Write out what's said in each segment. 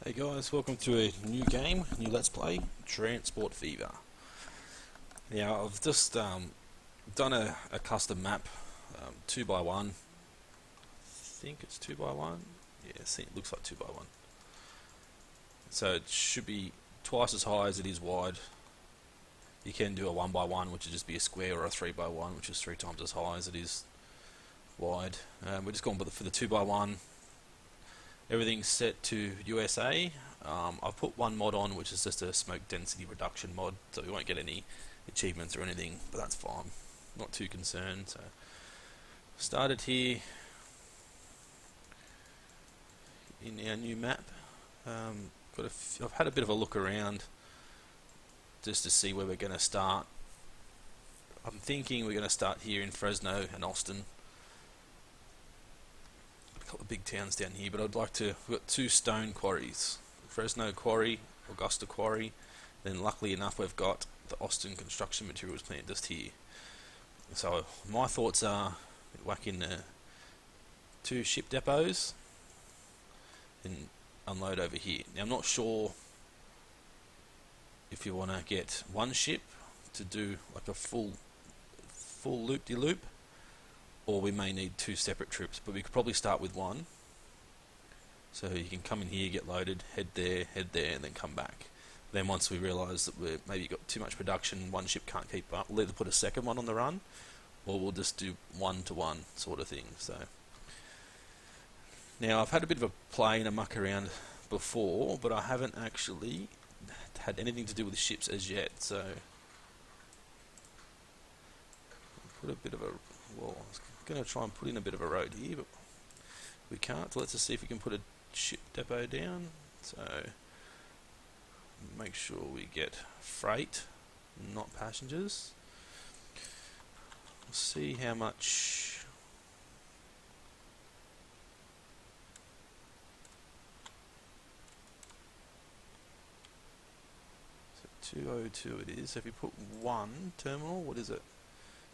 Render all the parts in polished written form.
Hey guys, welcome to a new game, new Let's Play, Transport Fever. Now, I've just done a custom map, 2x1. I think it's 2x1. Yeah, see, it looks like 2x1. So it should be twice as high as it is wide. You can do a 1x1, which would just be a square, or a 3x1, which is 3 times as high as it is wide. We're just going for the 2x1. Everything's set to USA. I've put one mod on, which is just a smoke density reduction mod, so we won't get any achievements or anything, but that's fine. Not too concerned. So, started here in our new map. I've had a bit of a look around just to see where we're going to start. I'm thinking we're going to start here in Fresno and Austin. A couple of big towns down here, but I'd like to. We've got 2 stone quarries. Fresno Quarry, Augusta Quarry, then luckily enough we've got the Austin Construction Materials plant just here. So my thoughts are whack in 2 ship depots and unload over here. Now I'm not sure if you want to get one ship to do like a full loop-de-loop, or we may need 2 separate trips, but we could probably start with one. So you can come in here, get loaded, head there, and then come back. Then once we realise that we're maybe got too much production, one ship can't keep up, we'll either put a second one on the run, or we'll just do 1-to-1 sort of thing. So now I've had a bit of a play and a muck around before, but I haven't actually had anything to do with the ships as yet. So put a bit of a well, I was going to try and put in a bit of a road here, but we can't. So let's just see if we can put a ship depot down. So make sure we get freight, not passengers. We'll see how much. So 202 it is. So if you put 1 terminal, what is it?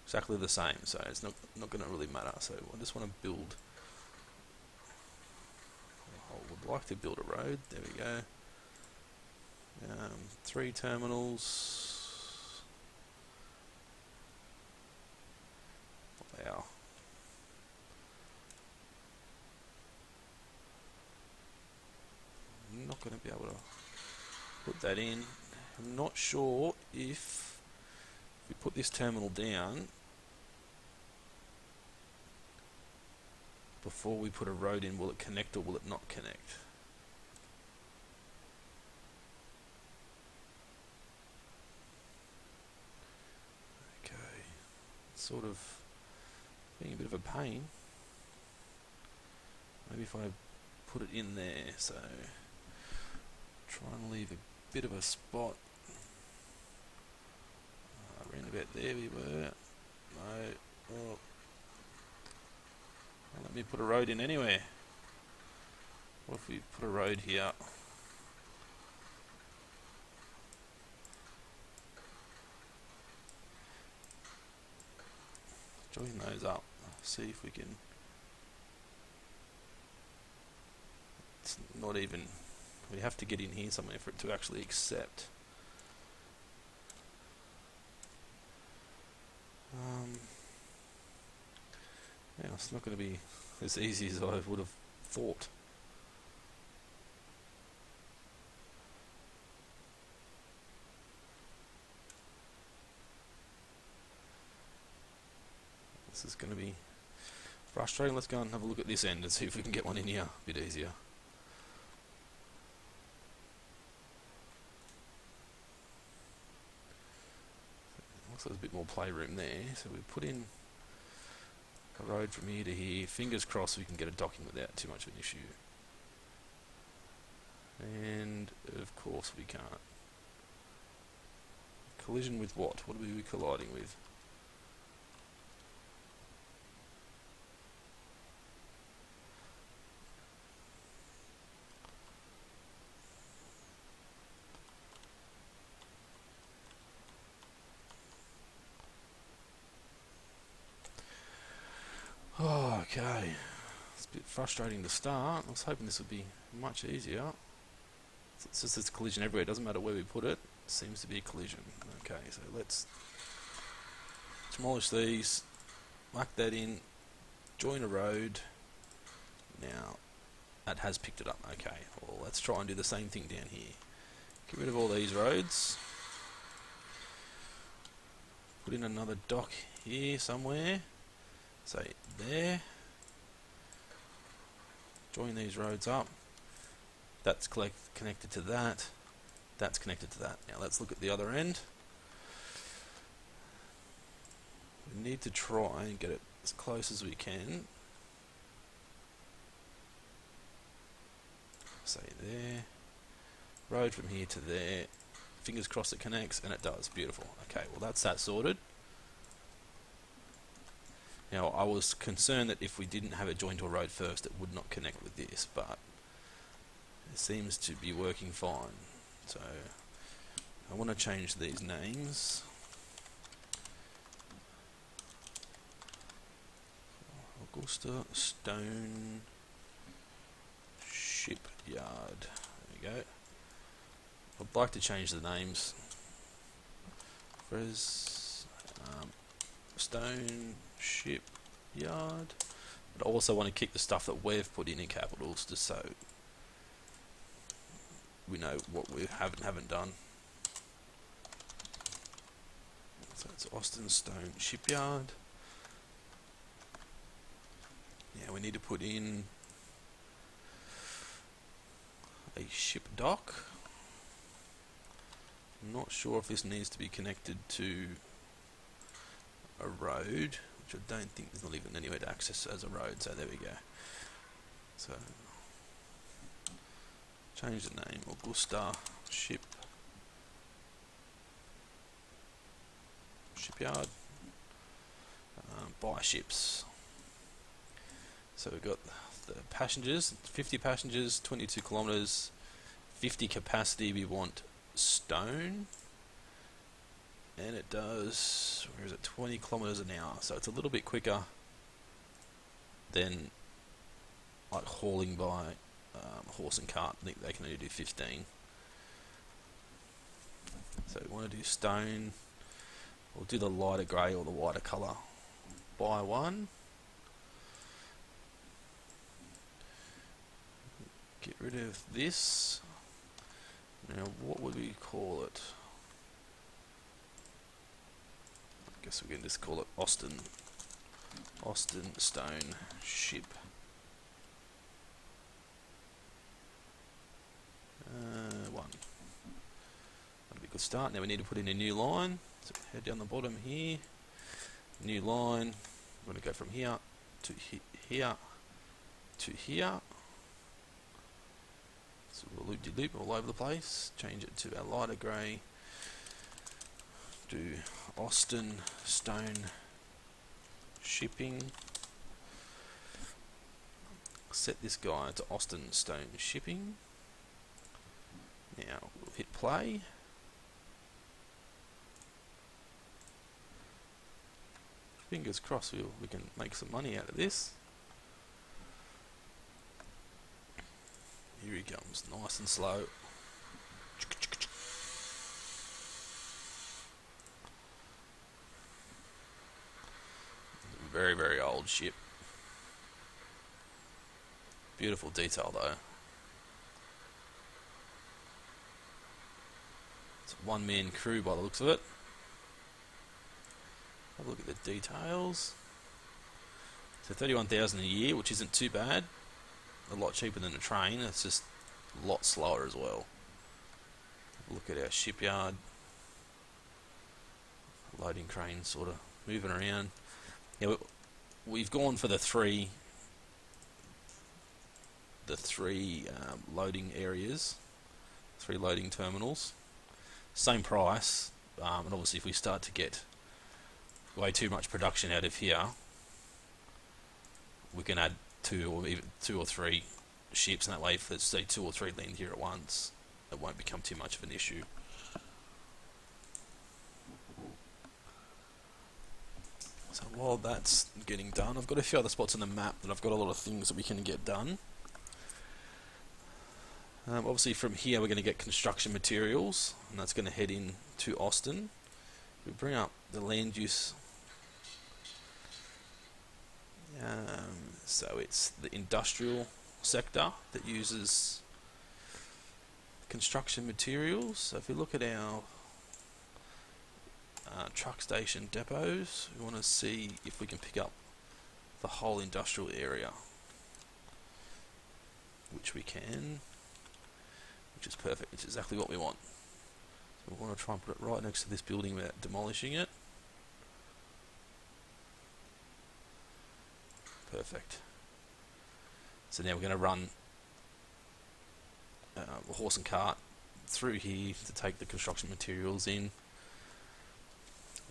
Exactly the same. So it's not going to really matter. So I just want to build. I would like to build a road. There we go. 3 terminals. Wow. I'm not going to be able to put that in. I'm not sure if we put this terminal down before we put a road in, will it connect or will it not connect? Okay, sort of being a bit of a pain. Maybe if I put it in there, so try and leave a bit of a spot. Around about there we were. No, oh. Let me put a road in anywhere. What if we put a road here? Join those up. See if we can. It's not even. We have to get in here somewhere for it to actually accept. Yeah, it's not going to be as easy as I would have thought. This is going to be frustrating. Let's go and have a look at this end and see if we can get one in here a bit easier. Looks like there's a bit more playroom there. So we put in a road from here to here. Fingers crossed we can get a docking without too much of an issue. And of course we can't. Collision with what? What are we colliding with? Oh, okay. It's a bit frustrating to start. I was hoping this would be much easier. It's just this collision everywhere. It doesn't matter where we put it. It seems to be a collision. Okay, so let's demolish these, mark that in, join a road. Now, that has picked it up. Okay, well, let's try and do the same thing down here. Get rid of all these roads. Put in another dock here somewhere. Say there. Join these roads up. That's connected to that. That's connected to that. Now let's look at the other end. We need to try and get it as close as we can. Say there. Road from here to there. Fingers crossed it connects, and it does. Beautiful. Okay, well that's that sorted. Now I was concerned that if we didn't have it joined to a road first, it would not connect with this, but it seems to be working fine. So I want to change these names. Augusta Stone Shipyard. There we go. I'd like to change the names. Stone Shipyard. But I also want to keep the stuff that we've put in capitals, just so we know what we haven't done. So it's Austin Stone Shipyard. Yeah, we need to put in a ship dock. I'm not sure if this needs to be connected to a road, which I don't think there's not even anywhere to access as a road, so there we go. So change the name, Augusta Shipyard. Buy ships. So we've got the passengers, 50 passengers, 22 kilometres, 50 capacity. We want stone, and it does, where is it, 20 kilometres an hour, so it's a little bit quicker than like hauling by horse and cart. I think they can only do 15. So we want to do stone. We'll do the lighter grey or the whiter colour. Buy one. Get rid of this. Now what would we call it? I guess we can just call it Austin Stone Ship. One. That'll be a good start. Now we need to put in a new line. So head down the bottom here. New line. We're going to go from here to here to here. So we'll loop all over the place. Change it to a lighter grey. Do Austin Stone Shipping. Set this guy to Austin Stone Shipping. Now we'll hit play. Fingers crossed we can make some money out of this. Here he comes, nice and slow. Very, very old ship. Beautiful detail though. It's a one-man crew by the looks of it. Have a look at the details. So 31,000 a year, which isn't too bad. A lot cheaper than a train. It's just a lot slower as well. Look at our shipyard. Loading crane sort of moving around. Now we've gone for the three loading areas, 3 loading terminals. Same price, and obviously if we start to get way too much production out of here, we can add 2 or 3 ships, and that way if let's say 2 or 3 land here at once, it won't become too much of an issue. So while that's getting done, I've got a few other spots on the map that I've got a lot of things that we can get done. Obviously from here we're going to get construction materials, and that's going to head in to Austin. We bring up the land use, so it's the industrial sector that uses construction materials. So if we look at our truck station depots, we want to see if we can pick up the whole industrial area, which we can, which is perfect. It's exactly what we want. So we want to try and put it right next to this building without demolishing it. Perfect. So now we're going to run a horse and cart through here to take the construction materials in.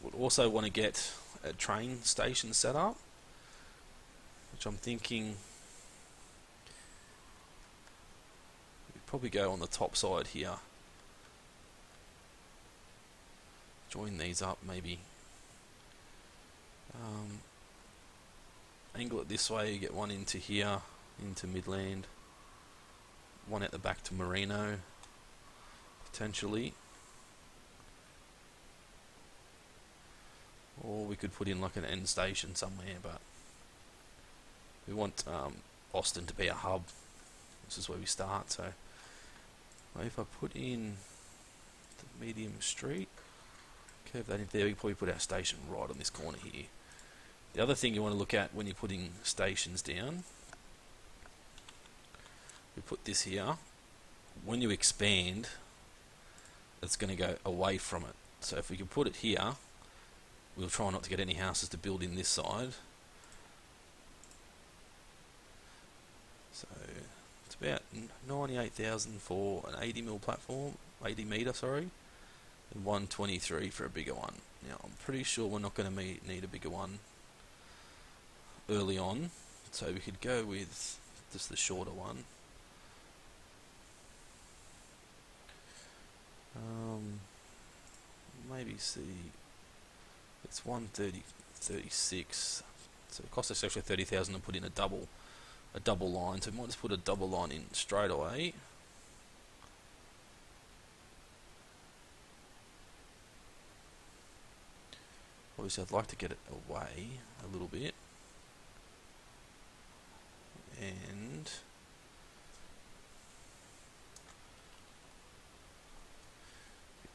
We'll also want to get a train station set up, which I'm thinking we'd probably go on the top side here. Join these up maybe. Angle it this way, you get one into here, into Midland, one at the back to Merino, potentially. Or we could put in like an end station somewhere, but we want Austin to be a hub. This is where we start, so if I put in the medium street, curve that in there, we can probably put our station right on this corner here. The other thing you want to look at when you're putting stations down, we put this here, when you expand, it's going to go away from it. So if we can put it here, we'll try not to get any houses to build in this side. So it's about 98,000 for an 80 mil platform, 80 meter, sorry, and 123 for a bigger one. Now I'm pretty sure we're not going to need a bigger one early on, so we could go with just the shorter one. Maybe see, it's 130.36, so it costs us actually 30,000 to put in a double line, so we might just put a double line in straight away. Obviously I'd like to get it away a little bit, and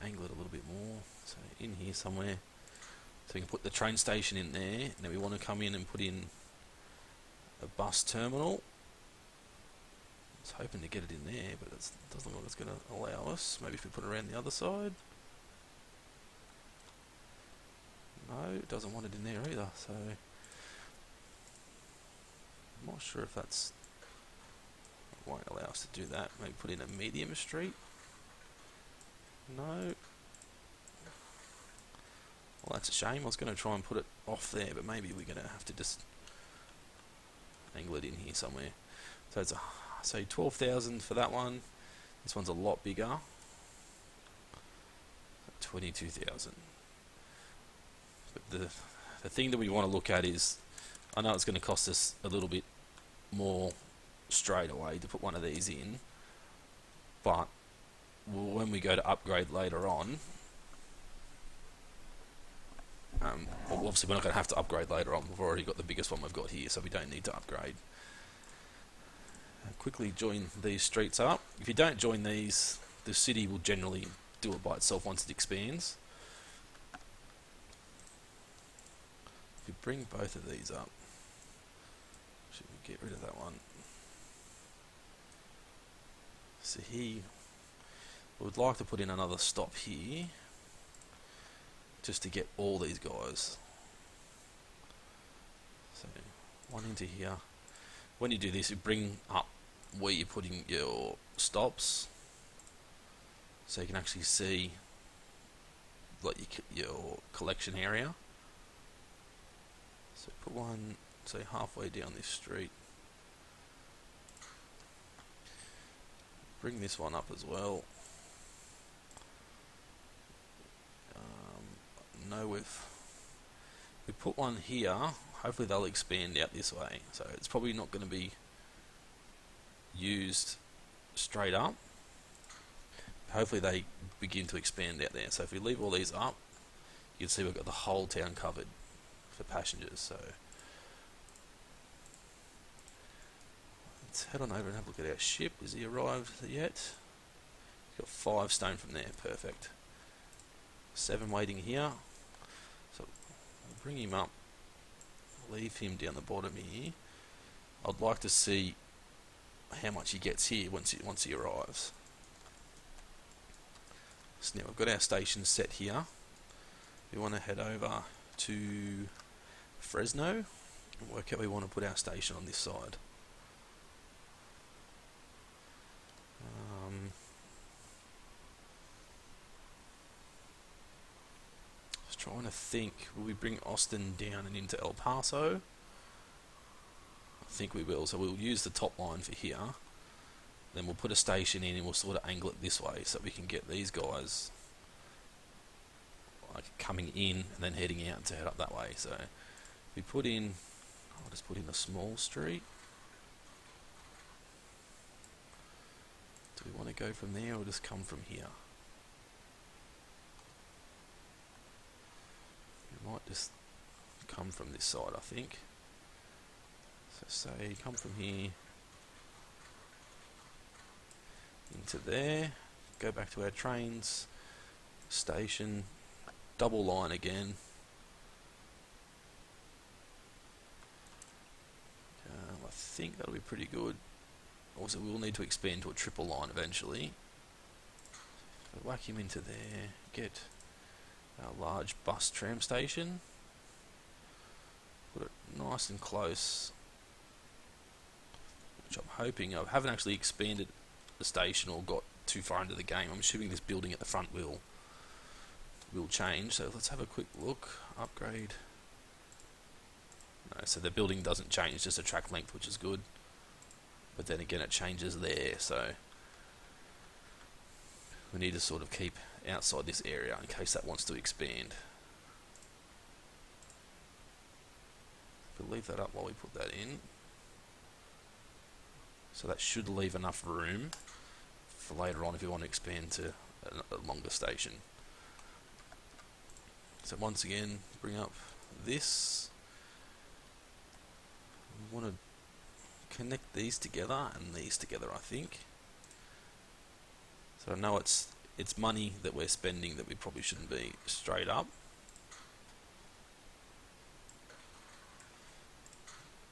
angle it a little bit more, so in here somewhere, so we can put the train station in there, and then we want to come in and put in a bus terminal. I was hoping to get it in there, but it doesn't look like it's going to allow us. Maybe if we put it around the other side. No, it doesn't want it in there either, so I'm not sure if that's, it won't allow us to do that. Maybe put in a medium street. No. Well, that's a shame. I was going to try and put it off there, but maybe we're going to have to just angle it in here somewhere. So it's say 12,000 for that one. This one's a lot bigger. 22,000. But the thing that we want to look at is, I know it's going to cost us a little bit more straight away to put one of these in, but when we go to upgrade later on, well, obviously we're not going to have to upgrade later on. We've already got the biggest one we've got here, so we don't need to upgrade. Quickly join these streets up. If you don't join these, the city will generally do it by itself once it expands. If you bring both of these up, should we get rid of that one? So here, we would like to put in another stop here, just to get all these guys. So one into here. When you do this, you bring up where you're putting your stops, so you can actually see like your collection area. So put one, say halfway down this street. Bring this one up as well. No, we put one here. Hopefully they'll expand out this way. So it's probably not going to be used straight up. hopefully they begin to expand out there. So if we leave all these up, you can see we've got the whole town covered for passengers. So let's head on over and have a look at our ship. Has he arrived yet? Got 5 stone from there, perfect. 7 waiting here. So I'll bring him up, leave him down the bottom here. I'd like to see how much he gets here once he arrives. So now we've got our station set here. We want to head over to Fresno and work out where we want to put our station on this side. Just trying to think, will we bring Austin down and into El Paso? I think we will, so we'll use the top line for here. Then we'll put a station in and we'll sort of angle it this way so we can get these guys like coming in and then heading out to head up that way. So we put in, I'll just put in a small street. Do we want to go from there or just come from here? We might just come from this side, I think. So say come from here into there, go back to our trains, station, double line again. I think that'll be pretty good. Also, we'll need to expand to a triple line eventually. So whack him into there, get our large bus tram station, put it nice and close, which I'm hoping, I haven't actually expanded the station or got too far into the game. I'm assuming this building at the front will change, so let's have a quick look. Upgrade. No, so the building doesn't change, just a track length, which is good. But then again, it changes there, so we need to sort of keep outside this area in case that wants to expand. We'll leave that up while we put that in. So that should leave enough room for later on if you want to expand to a longer station. So once again, bring up this. We want to connect these together and these together, I think. So I know it's money that we're spending that we probably shouldn't be straight up.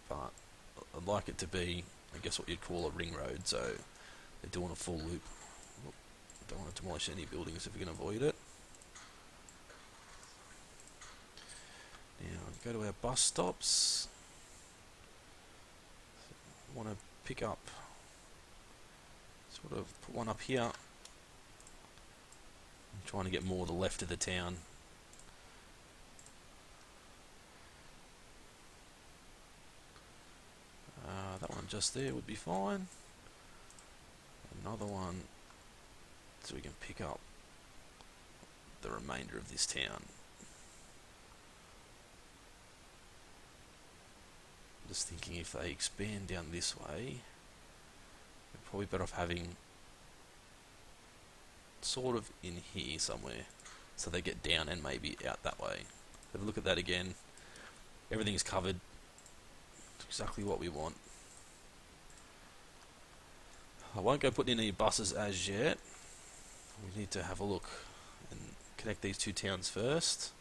But I'd like it to be, I guess, what you'd call a ring road, so they're doing a full loop. Don't want to demolish any buildings if we can avoid it. Now, go to our bus stops. So want to pick up, sort of put one up here. I'm trying to get more to the left of the town. That one just there would be fine. Another one so we can pick up the remainder of this town. Just thinking if they expand down this way, we're probably better off having sort of in here somewhere so they get down and maybe out that way. Have a look at that again. Everything's covered. It's exactly what we want. I won't go putting in any buses as yet. We need to have a look and connect these two towns first.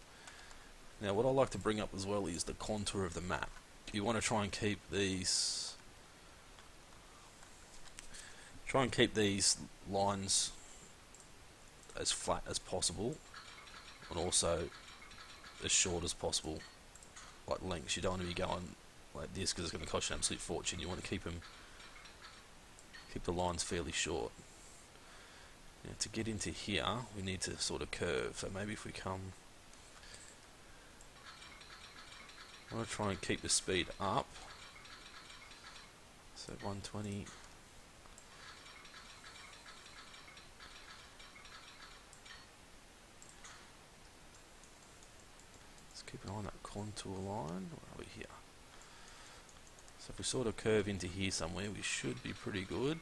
Now what I like to bring up as well is the contour of the map. You want to try and keep these lines as flat as possible and also as short as possible, like lengths. You don't want to be going like this because it's going to cost you an absolute fortune. You want to keep the lines fairly short. Now to get into here we need to sort of curve, so maybe if we come, I want to try and keep the speed up, so 120. Let's keep an eye on that contour line. Where are we here? So if we sort of curve into here somewhere, we should be pretty good.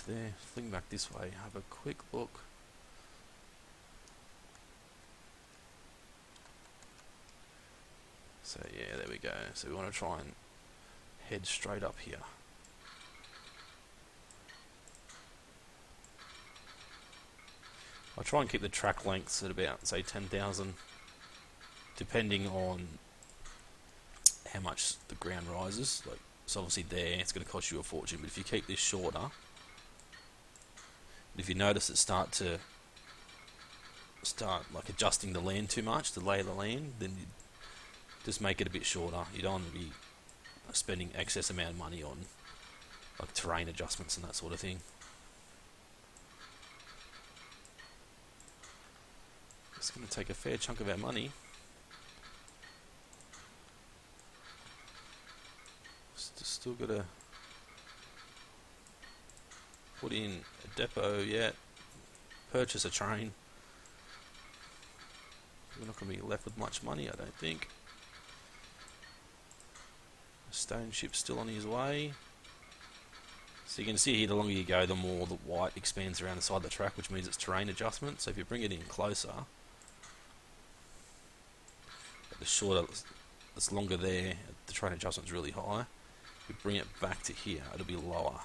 there. Fling back this way. Have a quick look. So yeah, there we go. So we want to try and head straight up here. I'll try and keep the track lengths at about, say, 10,000, depending on how much the ground rises. Like, so obviously there, it's going to cost you a fortune, but if you keep this shorter, if you notice it start like adjusting the land too much, the lay of the land, then you just make it a bit shorter. You don't want to be spending excess amount of money on like terrain adjustments and that sort of thing. It's going to take a fair chunk of our money. Still got to put in a depot yet. Purchase a train. We're not going to be left with much money, I don't think. The stone ship's still on his way. So you can see here, the longer you go, the more the white expands around the side of the track, which means it's terrain adjustment. So if you bring it in closer, the shorter, it's longer there, the terrain adjustment's really high. If you bring it back to here, it'll be lower.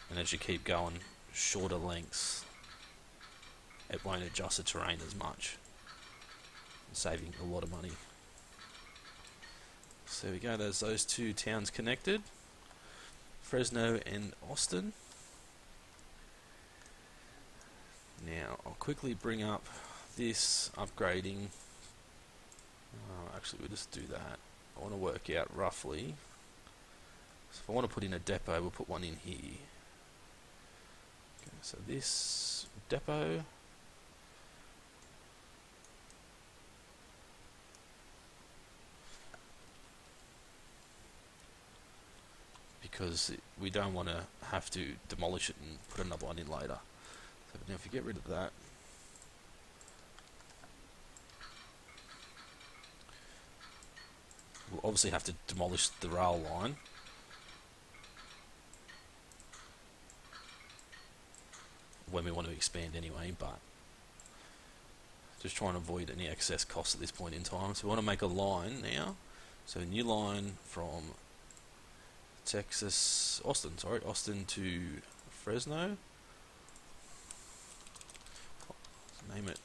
And as you keep going shorter lengths, it won't adjust the terrain as much, saving a lot of money. So there we go, there's those two towns connected, Fresno and Austin. Now I'll quickly bring up this upgrading. Actually, we'll just do that. I want to work out roughly. So if I want to put in a depot, we'll put one in here. Okay, so this depot. Because we don't want to have to demolish it and put another one in later. So now if you get rid of that, we'll obviously have to demolish the rail line. When we want to expand anyway, but just trying to avoid any excess costs at this point in time. So we want to make a line now. So a new line from Austin to Fresno. Name it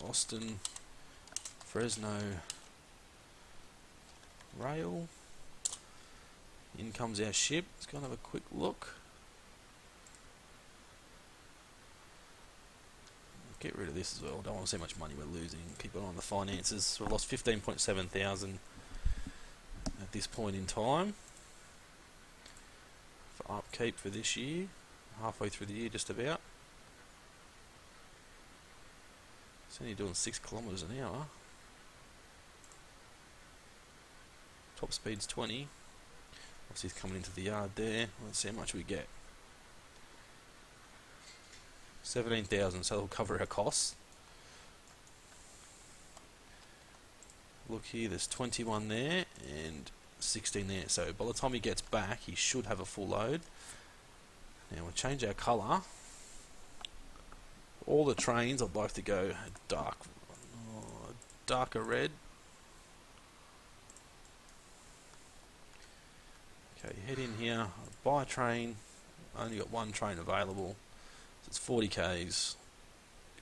Austin Fresno Rail. In comes our ship. Let's go and have a quick look. Get rid of this as well. Don't want to see how much money we're losing. Keep it on the finances. We've lost 15.7 thousand at this point in time for upkeep for this year. Halfway through the year, just about. It's only doing 6 kilometers an hour. Top speed's 20. Obviously, it's coming into the yard there. Let's see how much we get. 17,000, so that'll cover our costs. Look here, there's 21 there and 16 there. So by the time he gets back, he should have a full load. Now we'll change our colour. All the trains, I'd like to go darker red. Okay, head in here, buy a train. Only got one train available. It's 40 Ks,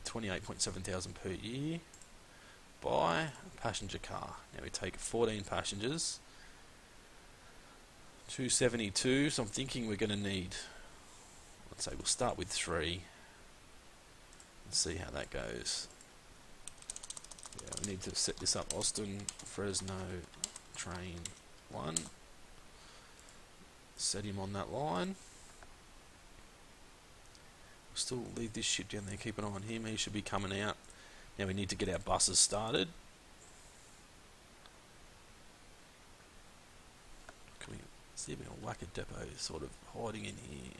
28.7 thousand per year. Buy a passenger car. Now we take 14 passengers, 272. So I'm thinking we're going to need, let's say we'll start with 3 and see how that goes. Yeah, we need to set this up. Austin, Fresno, train 1. Set him on that line. Still leave this shit down there, keep an eye on him, he should be coming out. Now we need to get our buses started. Can we see if we can whack a depot sort of hiding in here?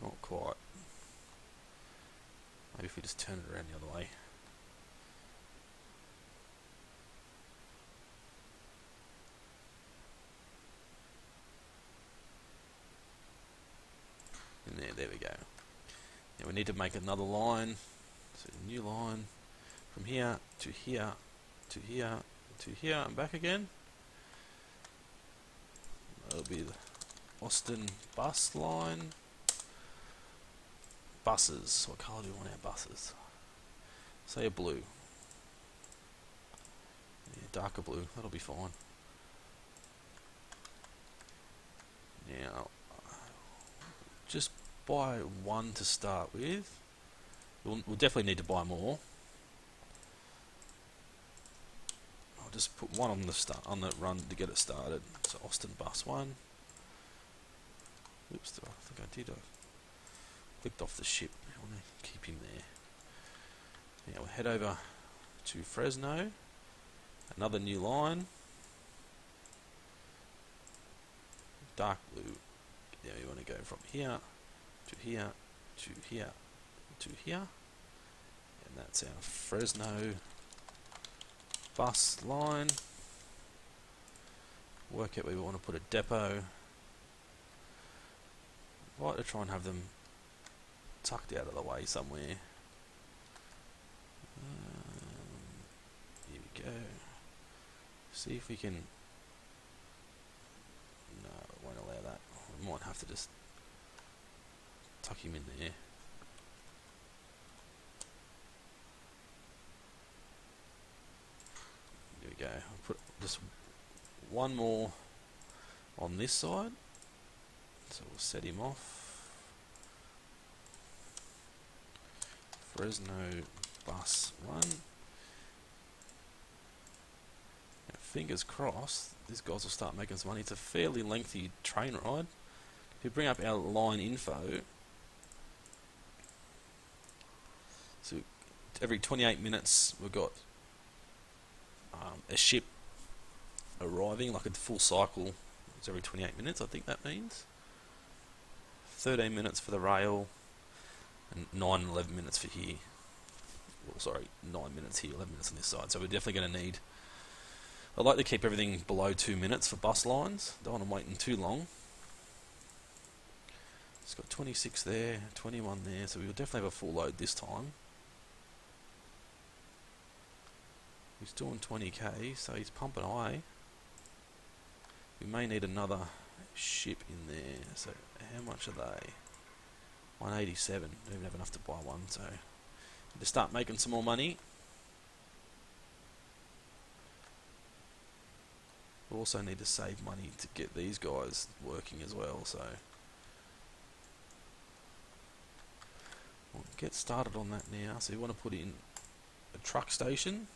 Not quite. Maybe if we just turn it around the other way. And we need to make another line. So new line from here to here to here to here and back again. That'll be the Austin bus line. Buses. What colour do we want our buses? Say a blue. Yeah, darker blue. That'll be fine. Now, just buy one to start with. We'll definitely need to buy more. I'll just put one on the run to get it started. So Austin bus 1. Oops, I think I did. I clicked off the ship. I want to keep him there. Now we'll head over to Fresno. Another new line. Dark blue. Now we want to go from here to here to here to here. And that's our Fresno bus line. Work out where we want to put a depot. I'd like to try and have them tucked out of the way somewhere. Here we go. See if we can... No, it won't allow that. We might have to just tuck him in there. There we go. I'll put just one more on this side. So we'll set him off. Fresno bus 1. Now, fingers crossed, these guys will start making some money. It's a fairly lengthy train ride. If you bring up our line info, so every 28 minutes we've got a ship arriving, like a full cycle. It's every 28 minutes, I think that means. 13 minutes for the rail, and 9 and 11 minutes for here. Well, sorry, 9 minutes here, 11 minutes on this side. So we're definitely going to need... I'd like to keep everything below 2 minutes for bus lines. Don't want them waiting too long. It's got 26 there, 21 there, so we'll definitely have a full load this time. He's doing 20k, so he's pumping away. We may need another ship in there. So how much are they? 187. Don't even have enough to buy one, so need to start making some more money. We also need to save money to get these guys working as well, so we'll get started on that now. So you want to put in a truck station.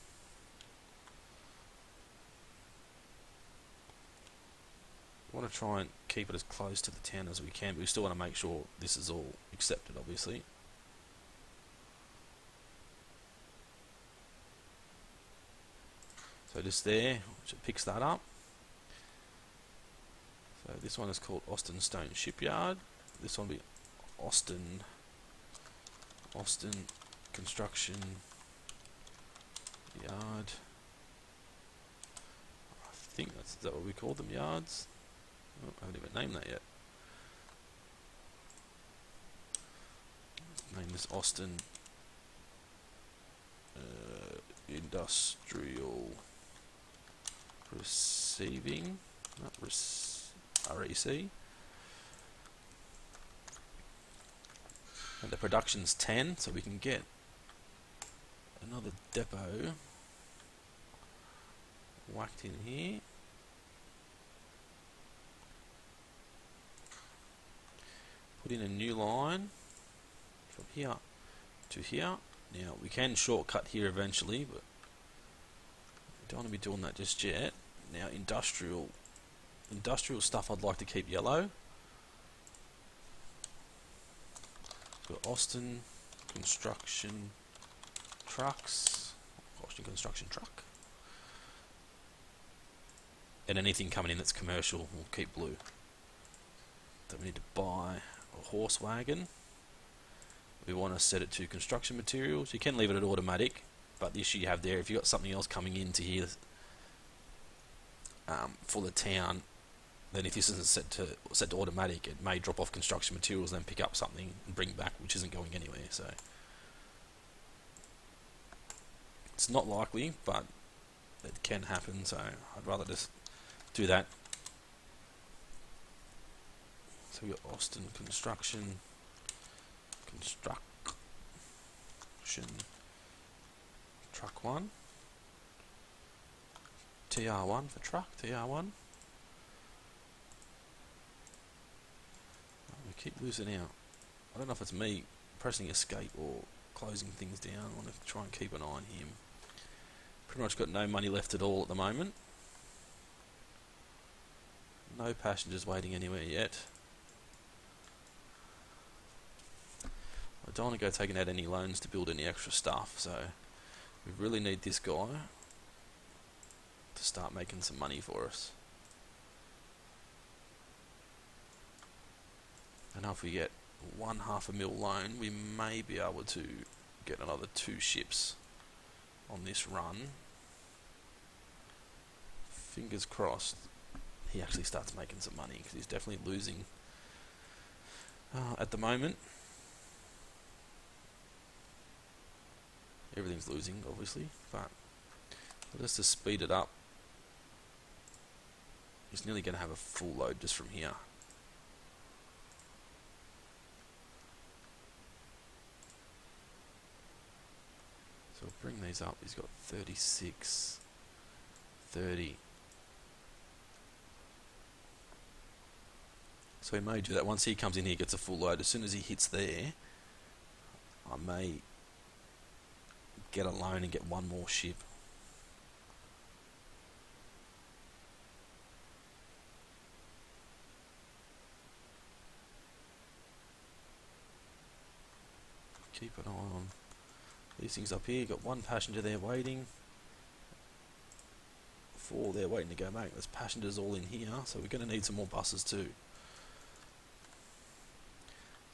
We want to try and keep it as close to the town as we can, but we still want to make sure this is all accepted, obviously. So just there, which it picks that up. So this one is called Austin Stone Shipyard. This one will be Austin Construction Yard. I think is that what we call them, yards? Oh, I haven't even named that yet. Name this Austin Industrial Receiving, not REC. And the production's 10, so we can get another depot whacked in here. Put in a new line from here to here. Now we can shortcut here eventually, but we don't want to be doing that just yet. Now industrial stuff I'd like to keep yellow. Got Austin Construction Trucks, Austin Construction Truck, and anything coming in that's commercial we'll keep blue. Then we need to buy a horse wagon. We want to set it to construction materials. You can leave it at automatic, but the issue you have there, if you've got something else coming into here for the town, then if this isn't set to automatic, it may drop off construction materials, then pick up something and bring back, which isn't going anywhere. So it's not likely, but it can happen. So I'd rather just do that. So we got Austin construction, truck one, TR1 for truck, TR1. We keep losing out. I don't know if it's me pressing escape or closing things down. I want to try and keep an eye on him. Pretty much got no money left at all at the moment. No passengers waiting anywhere yet. I don't want to go taking out any loans to build any extra stuff, so we really need this guy to start making some money for us. And if we get $500,000 loan, we may be able to get another 2 ships on this run. Fingers crossed he actually starts making some money, because he's definitely losing at the moment. Everything's losing, obviously, but let's just speed it up. He's nearly going to have a full load just from here. So we'll bring these up. He's got 36, 30. So he may do that. Once he comes in here, gets a full load. As soon as he hits there, I may get a loan and get one more ship. Keep an eye on these things up here. Got 1 passenger there waiting. 4 there waiting to go back. There's passengers all in here, so we're going to need some more buses too.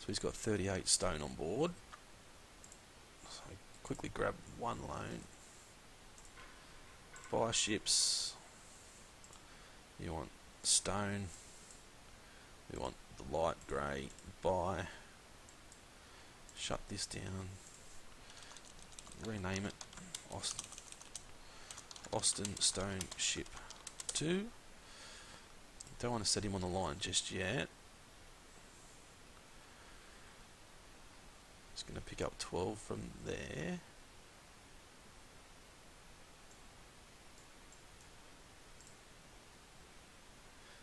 So he's got 38 stone on board. So quickly grab 1 loan. Buy ships. You want stone. We want the light grey. Buy. Shut this down. Rename it. Austin Stone Ship 2. Don't want to set him on the line just yet. Just going to pick up 12 from there.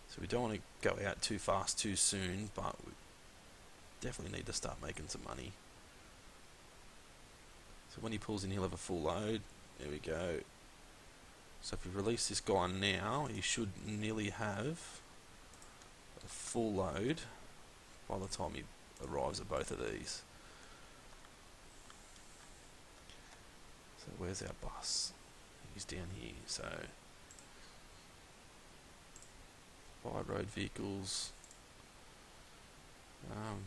So we don't want to go out too fast too soon, but we definitely need to start making some money. So when he pulls in, he'll have a full load. There we go. So if we release this guy now, he should nearly have a full load by the time he arrives at both of these. So where's our bus? He's down here. So buy road vehicles.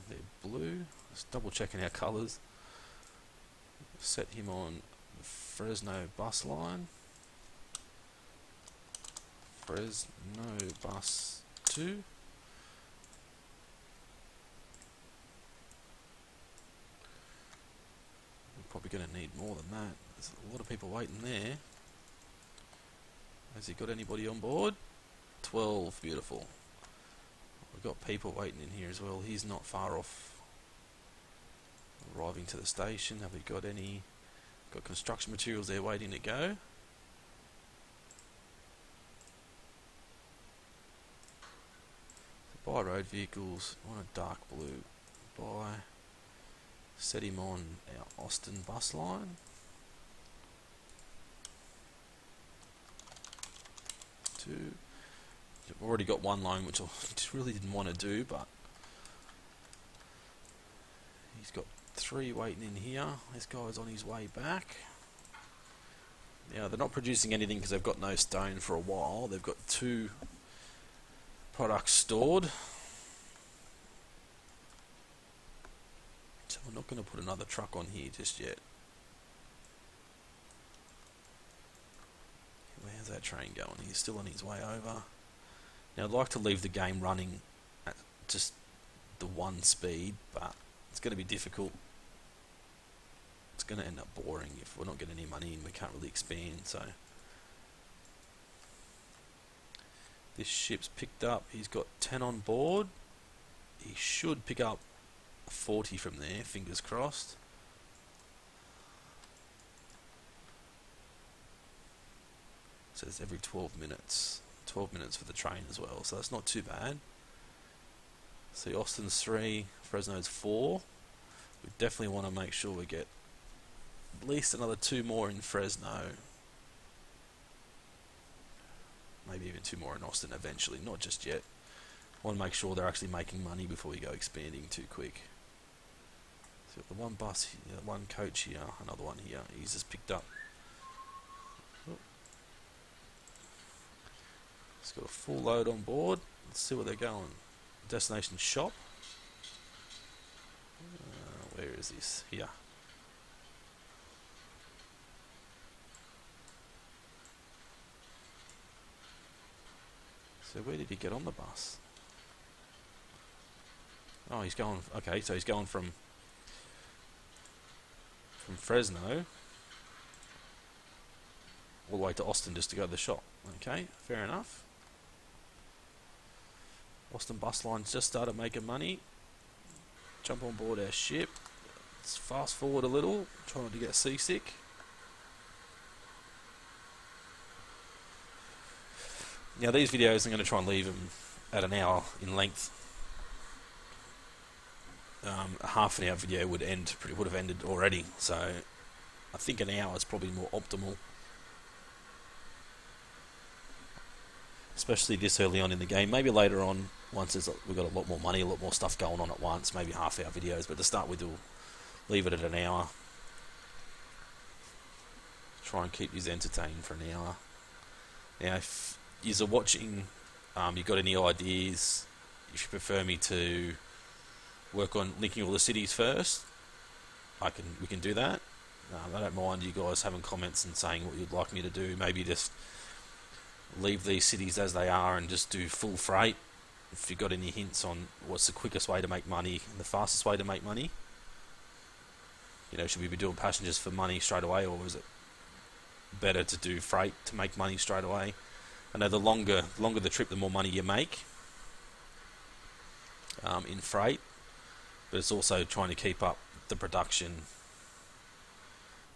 They're blue. Just double checking our colours. Set him on the Fresno bus line. Fresno bus 2. We're probably going to need more than that. There's a lot of people waiting there. Has he got anybody on board? 12, beautiful. We've got people waiting in here as well. He's not far off arriving to the station. Have we got any? Got construction materials there waiting to go. So buy road vehicles. I want a dark blue. Buy. Set him on our Austin bus line. 2. I've already got 1 loan, which I just really didn't want to do, but he's got 3 waiting in here. This guy's on his way back. Now they're not producing anything because they've got no stone for a while. They've got 2 products stored. So we're not going to put another truck on here just yet. Where's that train going? He's still on his way over. Now I'd like to leave the game running at just the one speed, but it's going to be difficult. It's going to end up boring if we're not getting any money and we can't really expand. So this ship's picked up. He's got 10 on board. He should pick up 40 from there, fingers crossed. It says every 12 minutes. 12 minutes for the train as well, so that's not too bad. See, Austin's 3, Fresno's 4. We definitely want to make sure we get at least another 2 more in Fresno. Maybe even 2 more in Austin eventually, not just yet. I want to make sure they're actually making money before we go expanding too quick. So the one bus here, one coach here, another one here. He's just picked up. It's got a full load on board. Let's see where they're going. Destination shop. Where is this? Here. So where did he get on the bus? Oh, he's going. Okay, so he's going from Fresno all the way to Austin just to go to the shop. Okay, fair enough. Austin bus line's just started making money. Jump on board our ship. Let's fast forward a little, try not to get seasick. Now these videos I'm going to try and leave them at an hour in length. A half an hour video would have ended already, so I think an hour is probably more optimal. Especially this early on in the game. Maybe later on, once we've got a lot more money, a lot more stuff going on at once, maybe half-hour videos. But to start with, we'll leave it at an hour. Try and keep you entertained for an hour. Now, if you're watching, you've got any ideas, if you prefer me to work on linking all the cities first, we can do that. I don't mind you guys having comments and saying what you'd like me to do. Maybe just leave these cities as they are and just do full freight. If you've got any hints on what's the quickest way to make money and the fastest way to make money. You know, should we be doing passengers for money straight away, or is it better to do freight to make money straight away? I know the longer the trip, the more money you make in freight, but it's also trying to keep up the production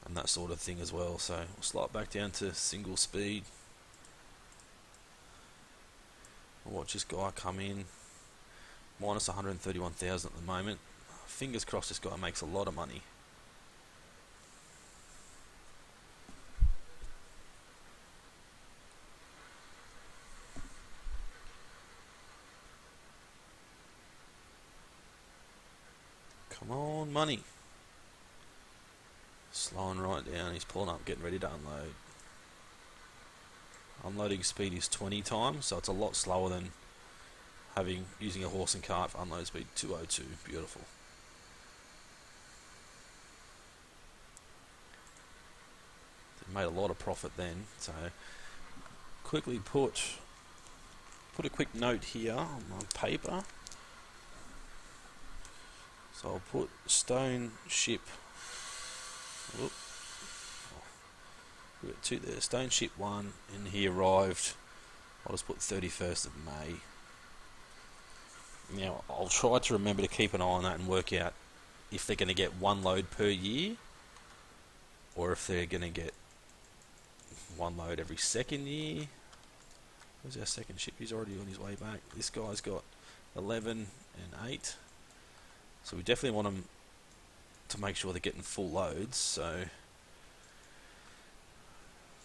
and that sort of thing as well. So we'll slide back down to single speed. Watch this guy come in. Minus 131,000 at the moment. Fingers crossed this guy makes a lot of money. Come on, money. Slowing right down. He's pulling up, getting ready to unload. Unloading speed is 20 times, so it's a lot slower than using a horse and cart for unload speed 202. Beautiful. They made a lot of profit then, so quickly put a quick note here on my paper. So I'll put stone ship. Whoop. We've got 2 there. Stone ship 1, and he arrived. I'll just put 31st of May. Now I'll try to remember to keep an eye on that and work out if they're going to get 1 load per year, or if they're going to get 1 load every second year. Where's our second ship? He's already on his way back. This guy's got 11 and 8. So we definitely want them to make sure they're getting full loads. So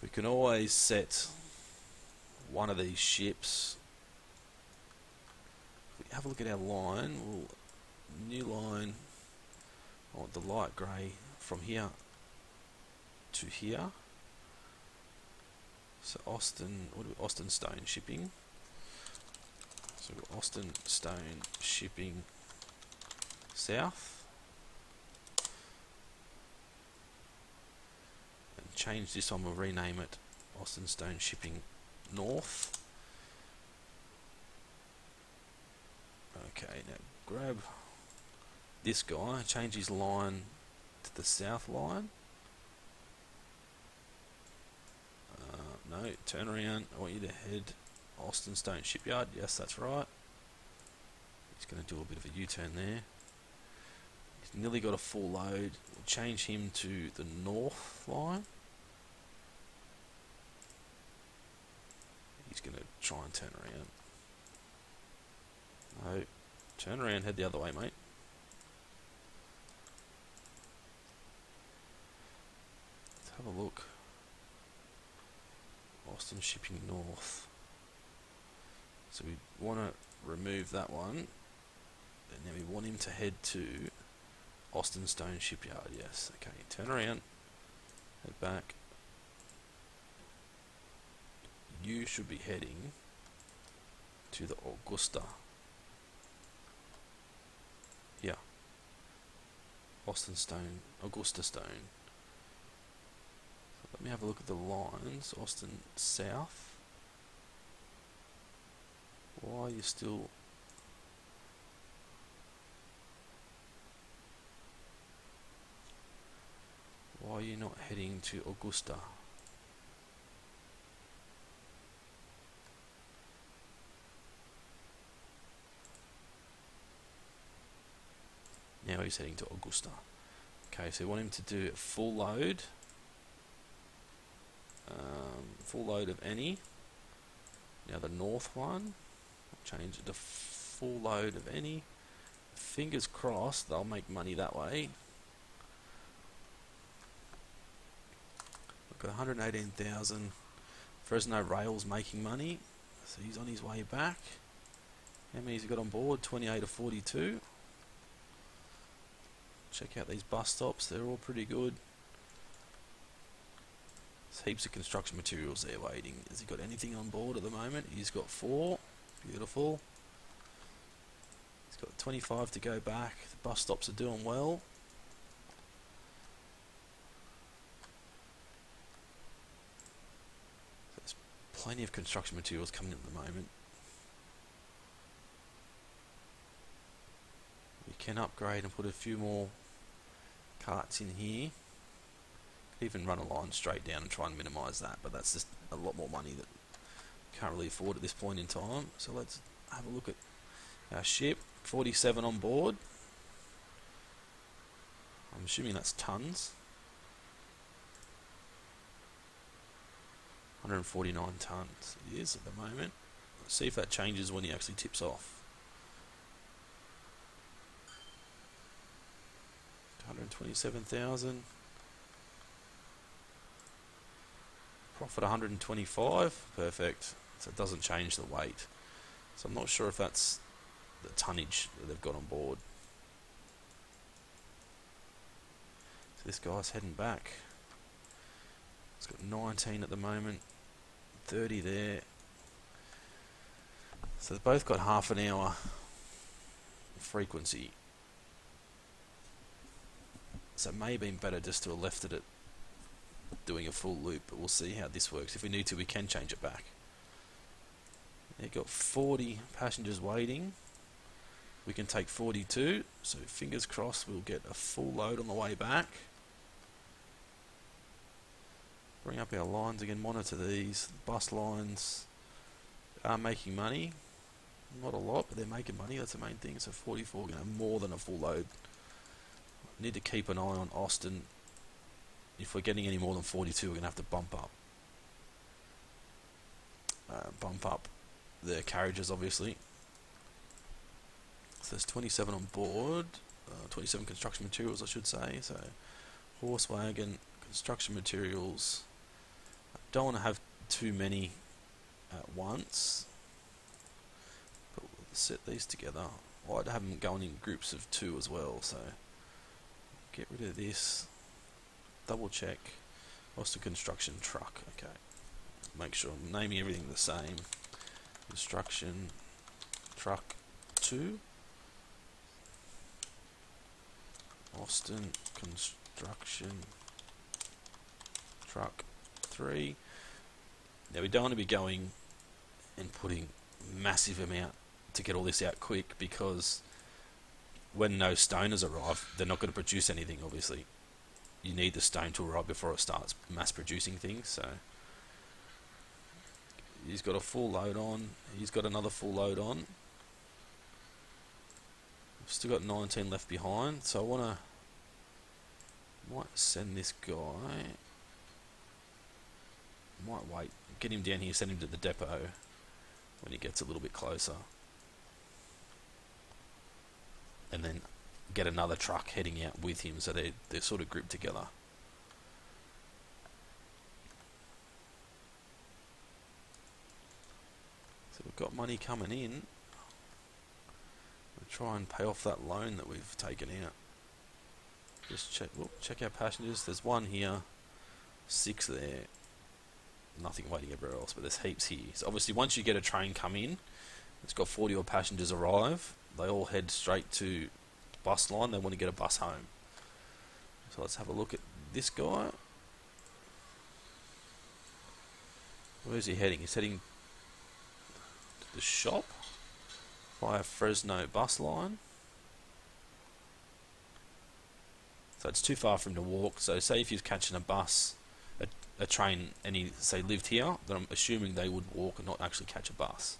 we can always set one of these ships. If we have a look at our line, new line, I want the light grey from here to here. So Austin, Austin Stone Shipping. So Austin Stone Shipping South. And change this one, we'll rename it Austin Stone Shipping North. Okay, now grab this guy, change his line to the south line. No, turn around. I want you to head Austin Stone Shipyard. Yes, that's right. He's going to do a bit of a U-turn there. He's nearly got a full load. We'll change him to the north line. He's going to try and turn around. No, turn around, head the other way, mate. Let's have a look. Austin Shipping North. So we want to remove that one. And now we want him to head to Austin Stone Shipyard. Yes, okay, turn around, head back. You should be heading to the Augusta. Yeah. Austin Stone, Augusta Stone. So let me have a look at the lines. Austin South. Why are you still... Why are you not heading to Augusta? Now he's heading to Augusta. Okay, so we want him to do a full load. Full load of any. Now the north one, I'll change it to full load of any. Fingers crossed they'll make money that way. We've got 118,000. Fresno Rail's making money, so he's on his way back. How many has he got on board? 28 of 42. Check out these bus stops, they're all pretty good. There's heaps of construction materials there waiting. Has he got anything on board at the moment? He's got 4. Beautiful. He's got 25 to go back. The bus stops are doing well. There's plenty of construction materials coming in at the moment. We can upgrade and put a few more carts in here. Could even run a line straight down and try and minimise that, but that's just a lot more money that we can't really afford at this point in time. So let's have a look at our ship. 47 on board. I'm assuming that's tons. 149 tons it is at the moment. Let's see if that changes when he actually tips off. 127,000. Profit 125. Perfect. So it doesn't change the weight. So I'm not sure if that's the tonnage that they've got on board. So this guy's heading back. It's got 19 at the moment. 30 there. So they've both got half an hour frequency. So it may have been better just to have left it at doing a full loop, but we'll see how this works. If we need to, we can change it back. They've got 40 passengers waiting. We can take 42, so fingers crossed we'll get a full load on the way back. Bring up our lines again, monitor these. Bus lines are making money. Not a lot, but they're making money, that's the main thing. So 44 going to have more than a full load. Need to keep an eye on Austin. If we're getting any more than 42, we're going to have to bump up the carriages, obviously. So there's 27 on board, 27 construction materials, I should say. So horse wagon, construction materials. I don't want to have too many at once, but we'll set these together. I'd have them going in groups of 2 as well. So get rid of this. Double check. Austin construction truck. Okay. Make sure I'm naming everything the same. Construction truck 2. Austin construction truck 3. Now we don't want to be going and putting massive amount to get all this out quick, because when no stoners arrive, they're not going to produce anything, obviously. You need the stone to arrive before it starts mass producing things, so... He's got a full load on. He's got another full load on. We've still got 19 left behind, so I might send this guy... Might wait, get him down here, send him to the depot when he gets a little bit closer. And then get another truck heading out with him, so they're sort of grouped together. So we've got money coming in. We'll try and pay off that loan that we've taken out. Just check our passengers. There's one here, 6 there. Nothing waiting everywhere else, but there's heaps here. So obviously once you get a train come in, it's got 40 odd passengers arrive, they all head straight to bus line. They want to get a bus home. So let's have a look at this guy. Where's he heading? He's heading to the shop via Fresno bus line. So it's too far for him to walk. So say if he's catching a bus, a train, and he say lived here, then I'm assuming they would walk and not actually catch a bus.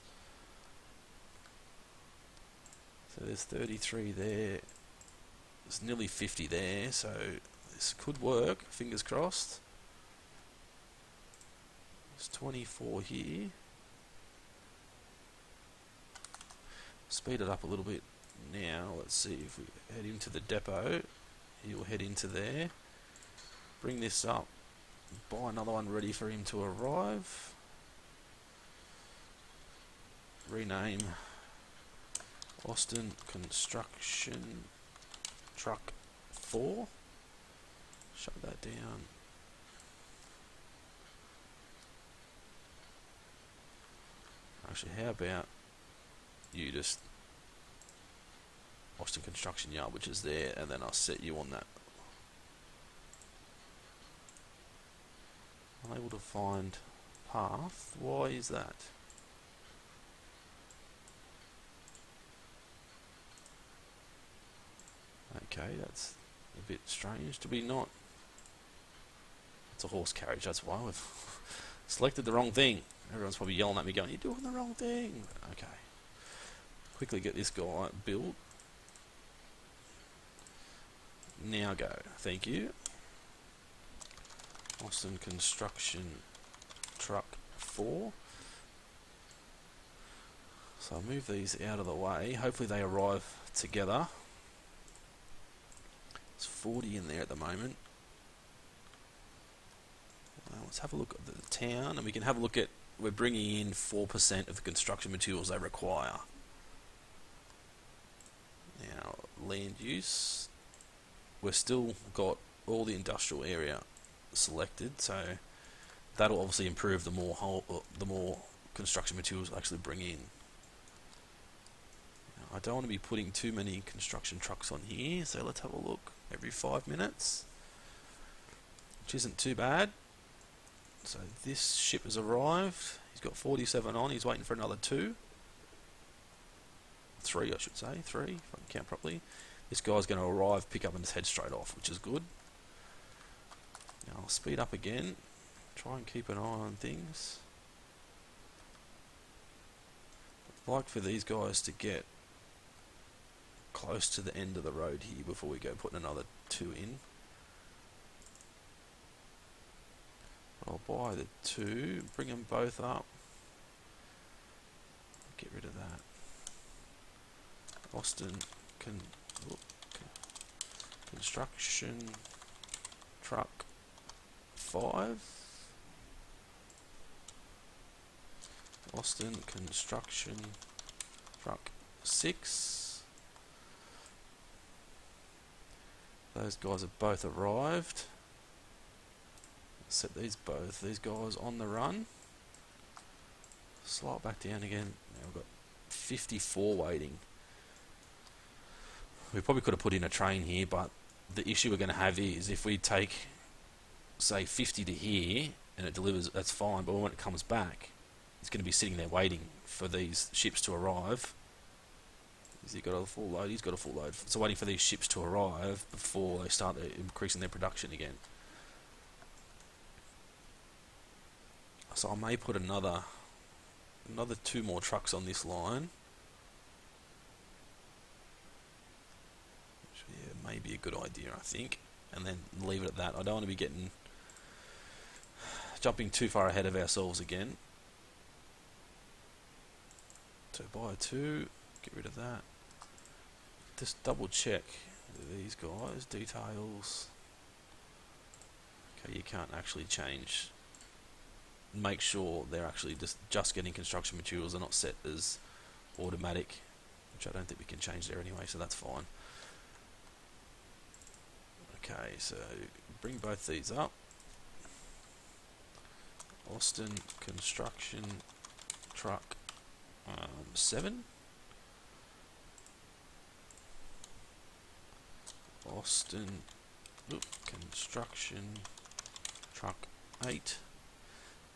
So there's 33 there. There's nearly 50 there, so this could work, fingers crossed. There's 24 here. Speed it up a little bit now. Let's see if we head into the depot. He'll head into there. Bring this up. Buy another one ready for him to arrive. Rename Austin Construction Truck 4. Shut that down. Actually, how about you just Austin Construction Yard, which is there, and then I'll set you on that. Unable to find path. Why is that? Okay, that's a bit strange. Do we not? It's a horse carriage, that's why we've selected the wrong thing. Everyone's probably yelling at me going, "You're doing the wrong thing." Okay. Quickly get this guy built. Now go. Thank you. Austin Construction Truck 4. So I'll move these out of the way. Hopefully they arrive together. There's 40 in there at the moment. Let's have a look at the town, and we can have a look at, we're bringing in 4% of the construction materials they require. Now, land use. We've still got all the industrial area selected, so that'll obviously improve the more construction materials we actually bring in. Now, I don't want to be putting too many construction trucks on here, so let's have a look every 5 minutes, which isn't too bad. So this ship has arrived. He's got 47 on. He's waiting for another 3, I should say, 3 if I can count properly. This guy's going to arrive, pick up, and just head straight off, which is good. Now I'll speed up again, try and keep an eye on things. I'd like for these guys to get close to the end of the road here before we go putting another 2 in. I'll buy the 2, bring them both up, get rid of that. Austin Construction Truck 5. Austin Construction Truck 6. Those guys have both arrived. Set these guys on the run. Slow it back down again. Now we've got 54 waiting. We probably could have put in a train here, but the issue we're going to have is if we take, say, 50 to here and it delivers, that's fine, but when it comes back, it's going to be sitting there waiting for these ships to arrive, Has he got a full load? He's got a full load. So waiting for these ships to arrive before they start increasing their production again. So I may put another 2 more trucks on this line. Which, yeah, may be a good idea, I think. And then leave it at that. I don't want to be jumping too far ahead of ourselves again. So buy 2, get rid of that. Just double check these guys, details. Okay, you can't actually change. Make sure they're actually just getting construction materials. They're not set as automatic, which I don't think we can change there anyway, so that's fine. Okay, so bring both these up. Austin construction truck 7. Austin construction truck 8.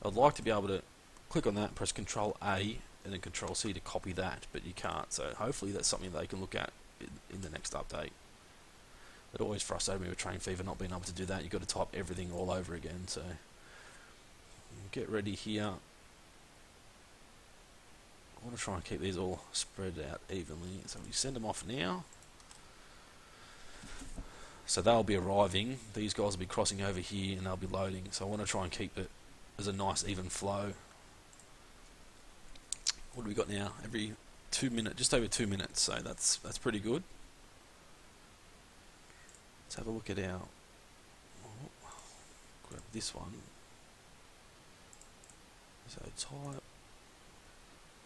I'd like to be able to click on that, press Control A and then Control C to copy that, but you can't, so hopefully that's something they can look at in the next update. It always frustrated me with Train Fever not being able to do that. You've got to type everything all over again, so get ready here. I want to try and keep these all spread out evenly, so we send them off now. So they'll be arriving, these guys will be crossing over here and they'll be loading, so I want to try and keep it as a nice even flow. What do we got now? Every 2 minutes, just over 2 minutes, so that's pretty good. Let's have a look at our, grab this one. So type,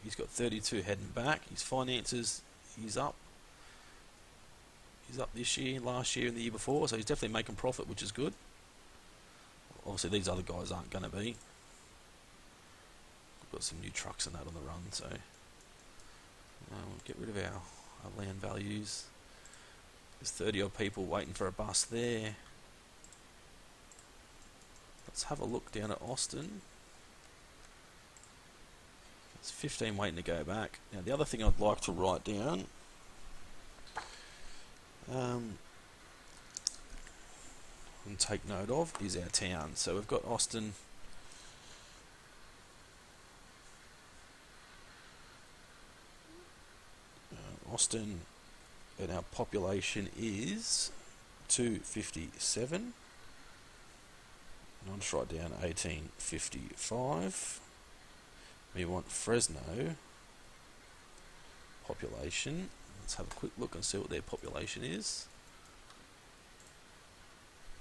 he's got 32 heading back, his finances, he's up this year, last year and the year before, so he's definitely making profit, which is good. Obviously these other guys aren't going to be. We've got some new trucks and that on the run, so we'll get rid of our land values. There's 30 odd people waiting for a bus there. Let's have a look down at Austin. There's 15 waiting to go back. Now the other thing I'd like to write down, and take note of, is our town. So we've got Austin. Austin, and our population is 257. I'll just write down 1855. We want Fresno population. Let's have a quick look and see what their population is.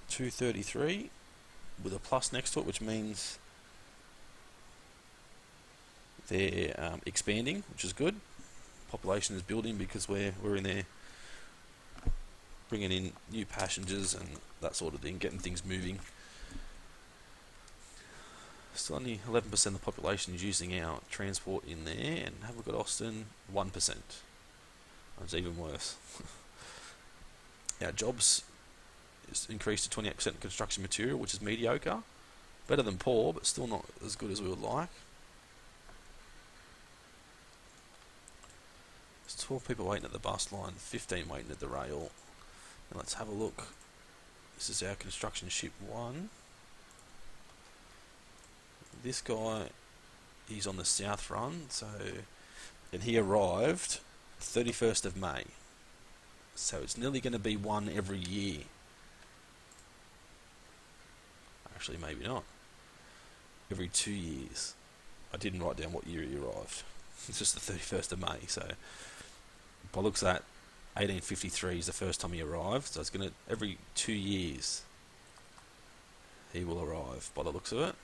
233 with a plus next to it, which means they're expanding, which is good. Population is building because we're in there bringing in new passengers and that sort of thing, getting things moving. Still only 11% of the population is using our transport in there, and have a look at Austin, 1%. That's even worse. Our jobs is increased to 28% construction material, which is mediocre. Better than poor, but still not as good as we would like. There's 12 people waiting at the bus line, 15 waiting at the rail. And let's have a look. This is our construction ship 1. This guy, he's on the south run, and he arrived 31st of May. So it's nearly going to be one every year. Actually, maybe not. Every 2 years. I didn't write down what year he arrived. It's just the 31st of May. So by looks at that, 1853 is the first time he arrived. So it's going to, every 2 years, he will arrive by the looks of it.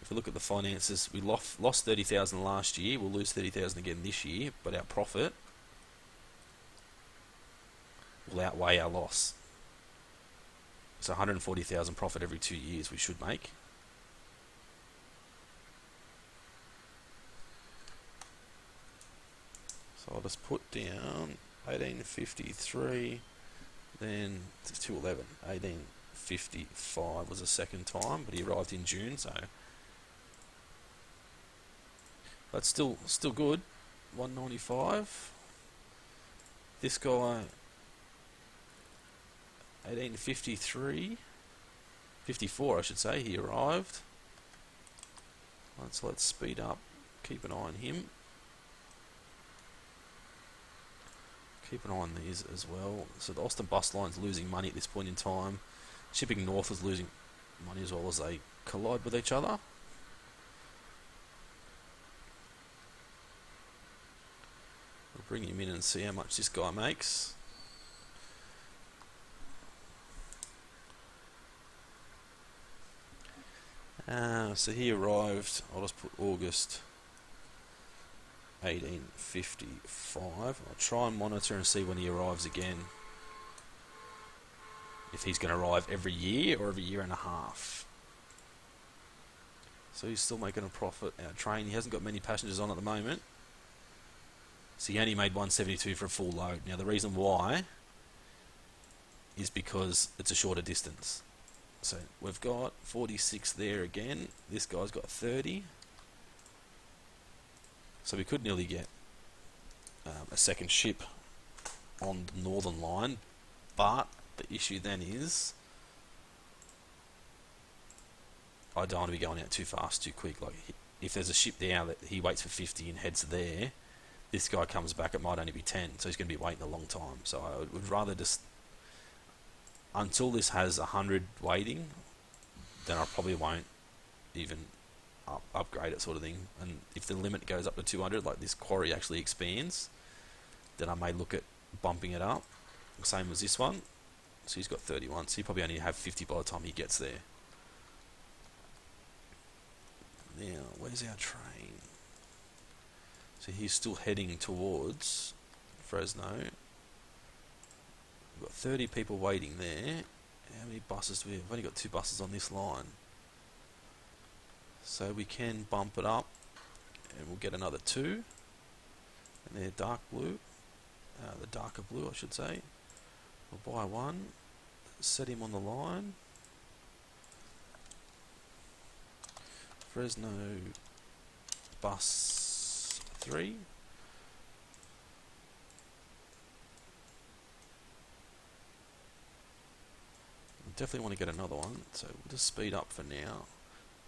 If we look at the finances, we lost 30,000 last year. We'll lose 30,000 again this year, but our profit will outweigh our loss. So 140,000 profit every 2 years we should make. So I'll just put down 1853, then 211. 1855 was the second time, but he arrived in June, so that's still good. 195. This guy, 1853, 54 I should say, he arrived. Let's speed up, keep an eye on him. Keep an eye on these as well. So the Austin bus line's losing money at this point in time. Shipping North is losing money as well as they collide with each other. We'll bring him in and see how much this guy makes. So he arrived, I'll just put August 1855. I'll try and monitor and see when he arrives again. If he's going to arrive every year or every year and a half. So he's still making a profit. Our train, he hasn't got many passengers on at the moment. So he only made 172 for a full load. Now the reason why is because it's a shorter distance. So we've got 46 there again. This guy's got 30. So we could nearly get a second ship on the northern line, but the issue then is I don't want to be going out too fast, too quick. Like if there's a ship there that he waits for 50 and heads there, this guy comes back, it might only be 10, so he's going to be waiting a long time. So I would rather just, until this has 100 waiting, then I probably won't even upgrade it, sort of thing. And if the limit goes up to 200, like this quarry actually expands, then I may look at bumping it up. Same as this one. So he's got 31, so he probably only have 50 by the time he gets there. Now, where's our train? So he's still heading towards Fresno. We've got 30 people waiting there. How many buses do we have? We've only got 2 buses on this line. So we can bump it up and we'll get another 2. And they're dark blue. The darker blue, I should say. We'll buy one. Set him on the line. Fresno bus 3. Definitely want to get another one, so we'll just speed up for now.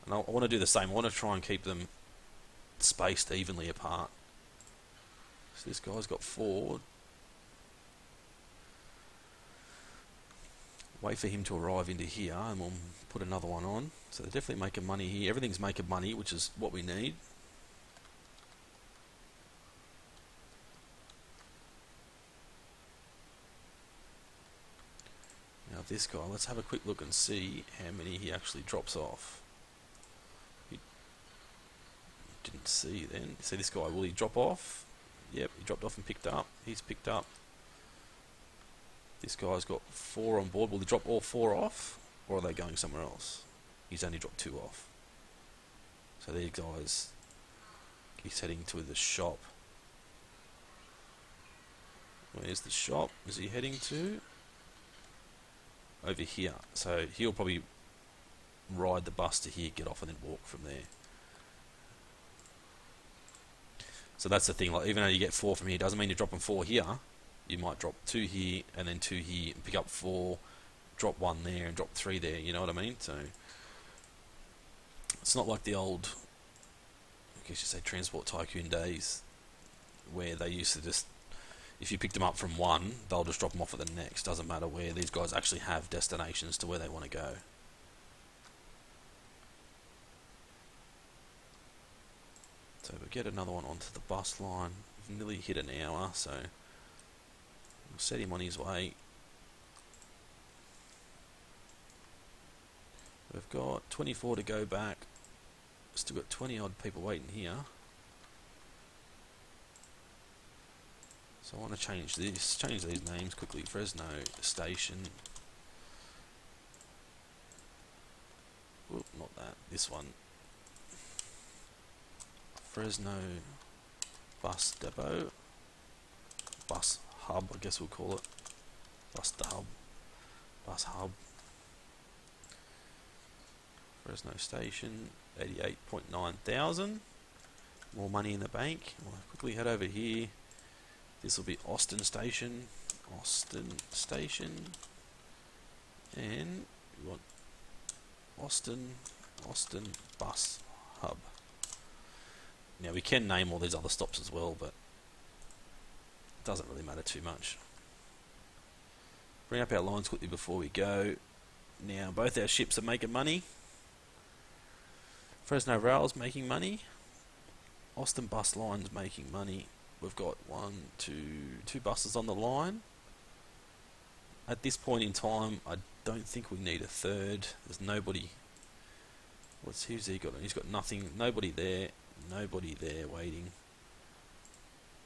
And I want to do the same. I want to try and keep them spaced evenly apart. So this guy's got 4. Wait for him to arrive into here and we'll put another one on. So they're definitely making money here. Everything's making money, which is what we need. Now this guy, let's have a quick look and see how many he actually drops off. He didn't see then. See this guy, will he drop off? Yep, he dropped off and picked up. He's picked up. This guy's got 4 on board. Will he drop all 4 off? Or are they going somewhere else? He's only dropped 2 off. So these guys, he's heading to the shop. Where's the shop? Is he heading to? Over here. So he'll probably ride the bus to here, get off and then walk from there. So that's the thing, like even though you get 4 from here, doesn't mean you're dropping 4 here. You might drop 2 here and then 2 here and pick up 4, drop 1 there and drop 3 there, you know what I mean? So it's not like the old, I guess you say, transport tycoon days where they used to just, if you picked them up from one, they'll just drop them off at the next. Doesn't matter where. These guys actually have destinations to where they want to go. So we'll get another one onto the bus line. We've nearly hit an hour, so we'll set him on his way. We've got 24 to go back. Still got 20 odd people waiting here. So I want to change these names quickly. Fresno Station. Oop, not that. This one. Fresno Bus Depot. Bus Hub, I guess we'll call it. Bus Hub. Bus Hub. Fresno Station. 88.9 thousand. More money in the bank. We'll quickly head over here. This will be Austin Station, and we want Austin Bus Hub. Now we can name all these other stops as well, but it doesn't really matter too much. Bring up our lines quickly before we go. Now both our ships are making money. Fresno Rail's making money. Austin Bus Line's making money. We've got two buses on the line. At this point in time, I don't think we need a third. There's nobody. Who's he got? He's got nothing. Nobody there waiting.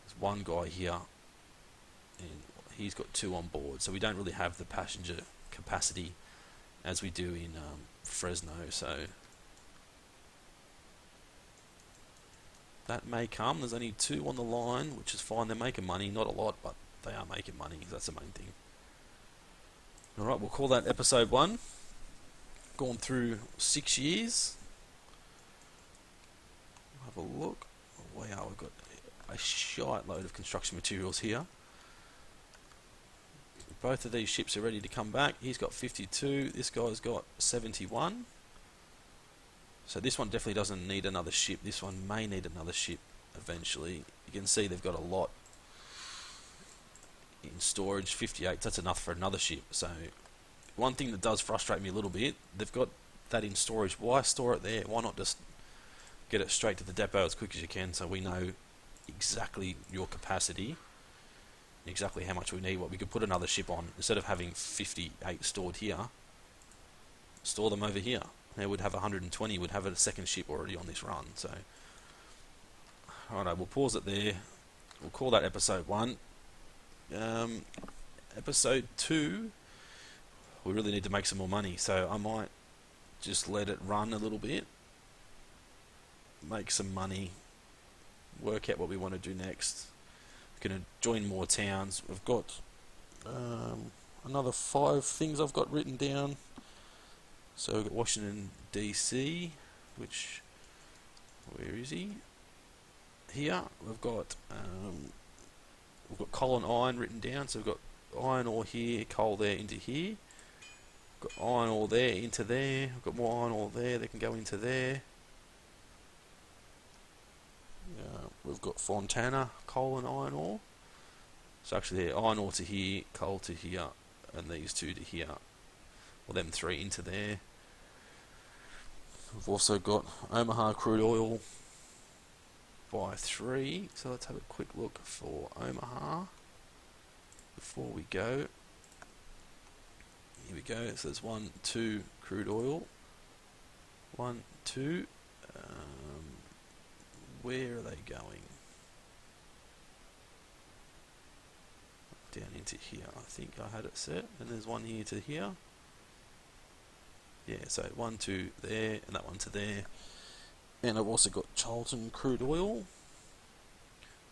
There's one guy here, and he's got 2 on board. So we don't really have the passenger capacity as we do in Fresno. So that may come. There's only 2 on the line, which is fine. They're making money, not a lot, but they are making money. That's the main thing. Alright, we'll call that episode 1. Gone through 6 years. Have a look. Wow, we've got a shite load of construction materials here. Both of these ships are ready to come back. He's got 52. This guy's got 71. So this one definitely doesn't need another ship. This one may need another ship eventually. You can see they've got a lot in storage. 58, that's enough for another ship. So one thing that does frustrate me a little bit, they've got that in storage. Why store it there? Why not just get it straight to the depot as quick as you can, so we know exactly your capacity, exactly how much we need, what we could put another ship on. Instead of having 58 stored here, store them over here. Now we'd have 120, we'd have a second ship already on this run. So alright, we'll pause it there. We'll call that episode 1. Episode 2, we really need to make some more money, so I might just let it run a little bit, make some money, work out what we want to do next. We're going to join more towns. We've got another 5 things I've got written down. So we've got Washington DC, which, where is he? Here we've got coal and iron written down. So we've got iron ore here, coal there into here. We've got iron ore there into there. We've got more iron ore there that can go into there. We've got Fontana, coal and iron ore. So actually iron ore to here, coal to here, and these 2 to here. Well, them 3 into there. We've also got Omaha crude oil by 3. So let's have a quick look for Omaha before we go. Here we go. So there's 1, 2 crude oil. 1, 2. Where are they going? Down into here. I think I had it set. And there's 1 here to here. Yeah, so 1, 2 there, and that 1 to there. And I've also got Charleston crude oil,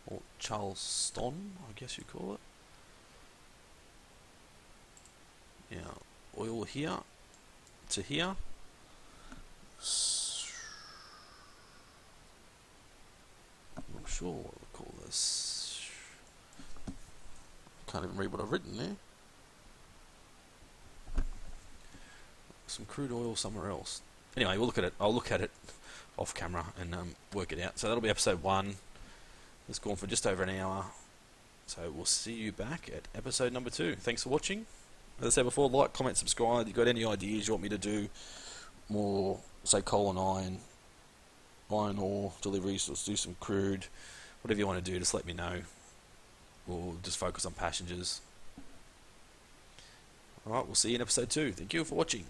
or Charleston, I guess you call it. Yeah, oil here to here. I'm not sure what we call this. Can't even read what I've written there. Some crude oil somewhere else. Anyway, we'll look at it. I'll look at it off camera and work it out. So that'll be episode 1. It's gone for just over an hour. So we'll see you back at episode number 2. Thanks for watching. As I said before, like, comment, subscribe. If you've got any ideas you want me to do more, say coal and iron ore deliveries, let's do some crude, whatever you want to do, just let me know. We'll just focus on passengers. Alright, we'll see you in episode 2. Thank you for watching.